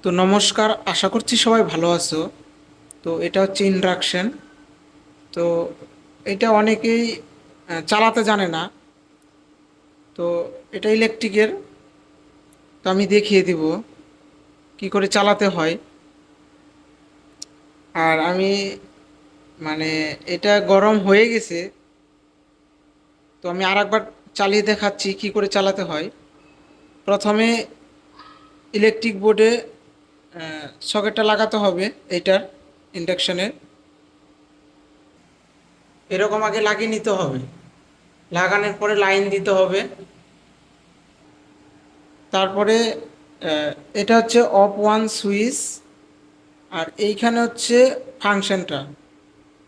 তো নমস্কার, আশা করছি সবাই ভালো আছো। তো এটা হচ্ছে ইন্ডাকশন। তো এটা অনেকেই চালাতে জানে না। তো এটা ইলেকট্রিকের। তো আমি দেখিয়ে দিব কি করে চালাতে হয়। আর আমি মানে এটা গরম হয়ে গেছে, তো আমি আরেকবার চালিয়ে দেখাচ্ছি কি করে চালাতে হয়। প্রথমে ইলেকট্রিক বোর্ডে সকেটটা লাগাতে হবে এইটার, ইন্ডাকশনের। এরকম আগে লাগিয়ে নিতে হবে, লাগানোর পরে লাইন দিতে হবে। তারপরে আহ, এটা হচ্ছে অফ ওয়ান সুইচ। আর এইখানে হচ্ছে ফাংশনটা,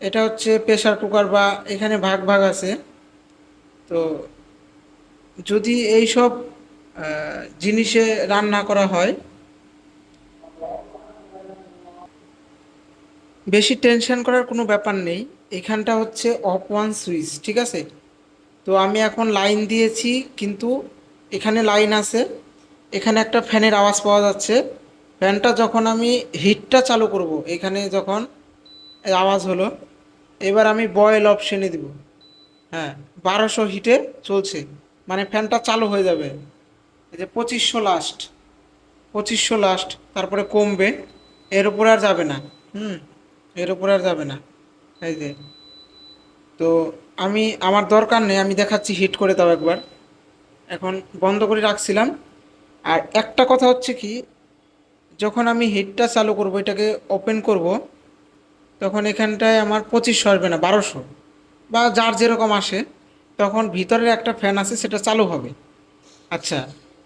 এটা হচ্ছে প্রেসার কুকার বা এখানে ভাগ ভাগ আছে। তো যদি এই সব জিনিসে রান্না করা হয়, বেশি টেনশন করার কোনো ব্যাপার নেই। এখানটা হচ্ছে অফ ওয়ান সুইচ, ঠিক আছে। তো আমি এখন লাইন দিয়েছি, কিন্তু এখানে লাইন আছে। এখানে একটা ফ্যানের আওয়াজ পাওয়া যাচ্ছে। ফ্যানটা যখন আমি হিটটা চালু করব, এখানে যখন এই আওয়াজ হলো, এবার আমি বয়েল অপশনে দিব। হ্যাঁ, 1200 হিটে চলছে, মানে ফ্যানটা চালু হয়ে যাবে। এই যে 2500 লাস্ট, 2500 লাস্ট, তারপরে কমবে। এর উপরে আর যাবে না। হুম, এর উপরে আর যাবে না। এই যে, তো আমি, আমার দরকার নেই, আমি দেখাচ্ছি হিট করে দাও একবার। এখন বন্ধ করে রাখছিলাম। আর একটা কথা হচ্ছে কি, যখন আমি হিটটা চালু করব, এটাকে ওপেন করব, তখন এখানটায় আমার 2500 আসবে না, 1200 বা যার যেরকম আসে। তখন ভিতরের একটা ফ্যান আছে, সেটা চালু হবে। আচ্ছা,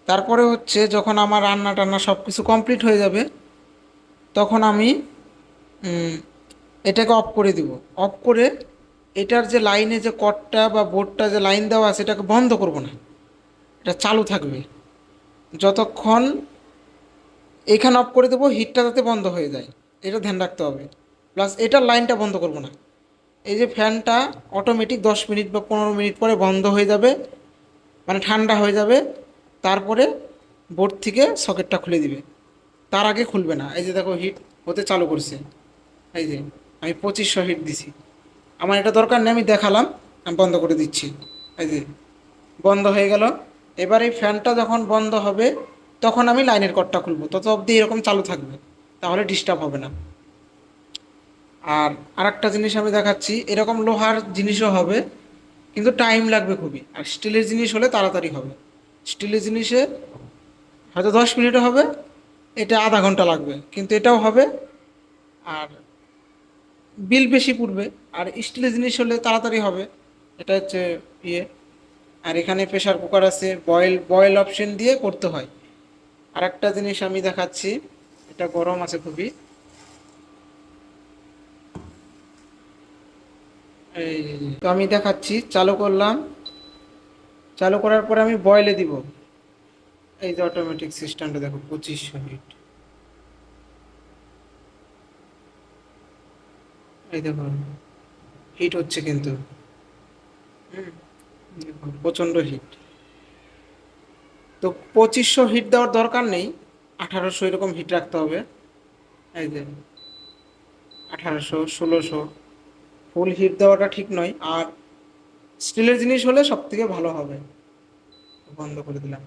তারপরে হচ্ছে যখন আমার রান্না টান্না সব কিছু কমপ্লিট হয়ে যাবে, তখন আমি উম, এটাকে অফ করে দিব। অফ করে এটার যে লাইনে যে কর্ডটা বা বোর্ডটা যে লাইন দেওয়া আছে, এটাকে বন্ধ করব না, এটা চালু থাকবে যতক্ষণ। এখানে অফ করে দেবো, হিটটা যাতে বন্ধ হয়ে যায়, এটা ধ্যান রাখতে হবে। প্লাস এটার লাইনটা বন্ধ করব না। এই যে ফ্যানটা অটোমেটিক 10 মিনিট বা 15 মিনিট পরে বন্ধ হয়ে যাবে, মানে ঠান্ডা হয়ে যাবে। তারপরে বোর্ড থেকে সকেটটা খুলে দিবে, তার আগে খুলবে না। এই যে দেখো, হিট হতে চালু করছে। এই যে আমি 2500 হিট দিছি। আমার এটা দরকার নেই, আমি দেখালাম। আমি বন্ধ করে দিচ্ছি। এই যে বন্ধ হয়ে গেল। এবার এই ফ্যানটা যখন বন্ধ হবে, তখন আমি লাইনের কর্ডটা খুলবো, তত অবধি এরকম চালু থাকবে, তাহলে ডিস্টার্ব হবে না। আর আরেকটা জিনিস আমি দেখাচ্ছি, এরকম লোহার জিনিসও হবে, কিন্তু টাইম লাগবে খুবই। আর স্টিলের জিনিস হলে তাড়াতাড়ি হবে। স্টিলের জিনিসে হয়তো 10 মিনিটও হবে, এটা আধা ঘন্টা লাগবে, কিন্তু এটাও হবে। আর বিল বেশি পড়বে। আর স্টিলের জিনিস হলে তাড়াতাড়ি হবে, এটা হচ্ছে ইয়ে। আর এখানে প্রেসার কুকার আছে, বয়েল বয়েল অপশন দিয়ে করতে হয়। আর একটা জিনিস আমি দেখাচ্ছি, এটা গরম আছে খুবই। এই তো আমি দেখাচ্ছি, চালু করলাম। চালু করার পরে আমি বয়েলে দিব। এই যে অটোমেটিক সিস্টেমটা দেখো, 2500 হিট। এই দেখো, হিট হচ্ছে কিন্তু। হুম, দেখো প্রচণ্ড হিট। তো 2500 হিট দেওয়ার দরকার নেই, 1800 এরকম হিট রাখতে হবে। এই যে 1800, 1600, ফুল হিট দেওয়াটা ঠিক নয়। আর স্টিলের জিনিস হলে সব থেকে ভালো হবে। বন্ধ করে দিলাম।